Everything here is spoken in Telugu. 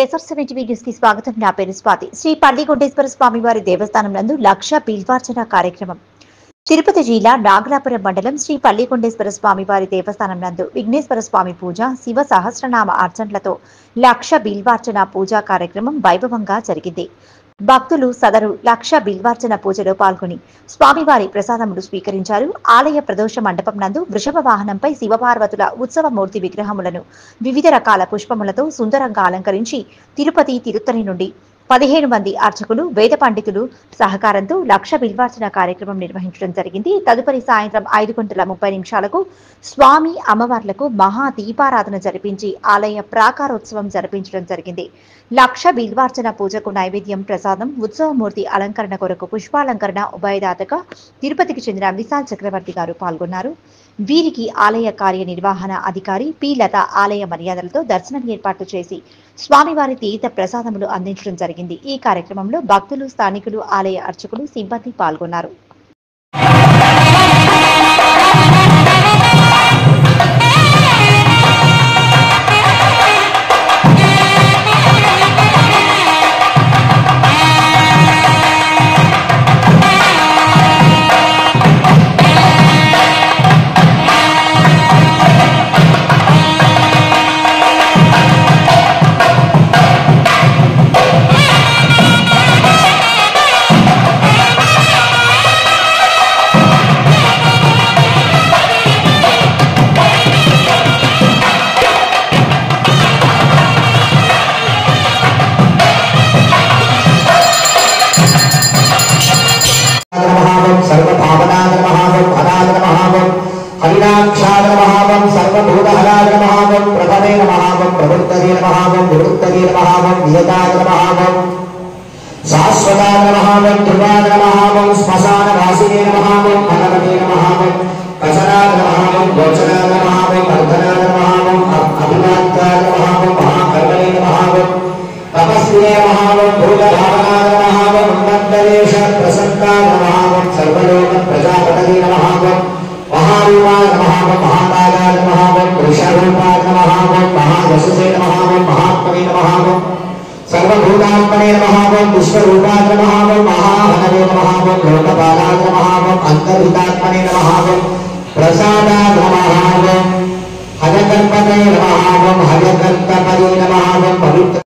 ఎస్ఆర్7 న్యూస్ కి స్వాగతం. నా పేరు స్వాతి. శ్రీ పల్లికొండేశ్వర స్వామి వారి దేవస్థానం నందు లక్ష బిల్వార్చన కార్యక్రమం. తిరుపతి జిల్లా నాగలాపురం మండలం శ్రీ పల్లికొండేశ్వర స్వామి వారి దేవస్థానం నందు విఘ్నేశ్వర స్వామి పూజ, శివ సహస్రనామ అర్చనలతో లక్ష బిల్వార్చన పూజా కార్యక్రమం వైభవంగా జరిగింది. భక్తులు సదరు లక్ష బిల్వార్చన పూజలో పాల్గొని స్వామివారి ప్రసాదములు స్వీకరించారు. ఆలయ ప్రదోష మండపం నందు వృషభ వాహనంపై శివపార్వతుల ఉత్సవమూర్తి విగ్రహములను వివిధ రకాల పుష్పములతో సుందరంగా అలంకరించి తిరుపతి తిరుత్తని నుండి 15 మంది అర్చకులు, వేద పండితులు సహకారంతో లక్ష బిల్వార్చన కార్యక్రమం నిర్వహించడం జరిగింది. తదుపరి సాయంత్రం 5:30 స్వామి అమ్మవార్లకు మహా దీపారాధన జరిపించి ఆలయ ప్రాకారోత్సవం జరిపించడం జరిగింది. లక్ష బిల్వార్చన పూజకు నైవేద్యం, ప్రసాదం, ఉత్సవమూర్తి అలంకరణ కొరకు పుష్పాలంకరణ ఉభయదాతగా తిరుపతికి చెందిన విశాల్ చక్రవర్తి గారు పాల్గొన్నారు. వీరికి ఆలయ కార్యనిర్వహణ అధికారి పి లత ఆలయ మర్యాదలతో దర్శనం ఏర్పాట్లు చేసి స్వామివారి తీర్థ ప్రసాదములు అందించడం జరిగింది. ఈ కార్యక్రమంలో భక్తులు, స్థానికులు, ఆలయ అర్చకులు, సిబ్బంది పాల్గొన్నారు. सर्वभावनाद महावं अनाद महावं हरिनाक्षाद महावं सर्वभूतहराद महावं प्रभवे महावं प्रवृत्तये महावं विवृत्तये महावं नियताद महावं शाश्वताद महावं ध्रुवाद महावं श्मशानवासिने महावं मनवने महावं कसनाद महावं गोचराद महावं अर्धनाद महावं अभिवाद्याद महावं महाकर्मणे महावं तपस्विने महावं भूतभावनाद महावं उन्नतदेश प्रसन्नाद महावं सर्वलोक प्रजापतये महावं महारूपाय महावं महाकायाय महावं वृषरूपाय महावं महावसुसे महावं महात्मने महावं सर्वभूतात्मने महावं विश्वरूपाय महावं महाहनवे महावं लोकपालाय महावं अन्तर्हितात्मने महावं प्रसादाय महावं हयकल्पते महावं हयकल्पपदे महावं पवित्र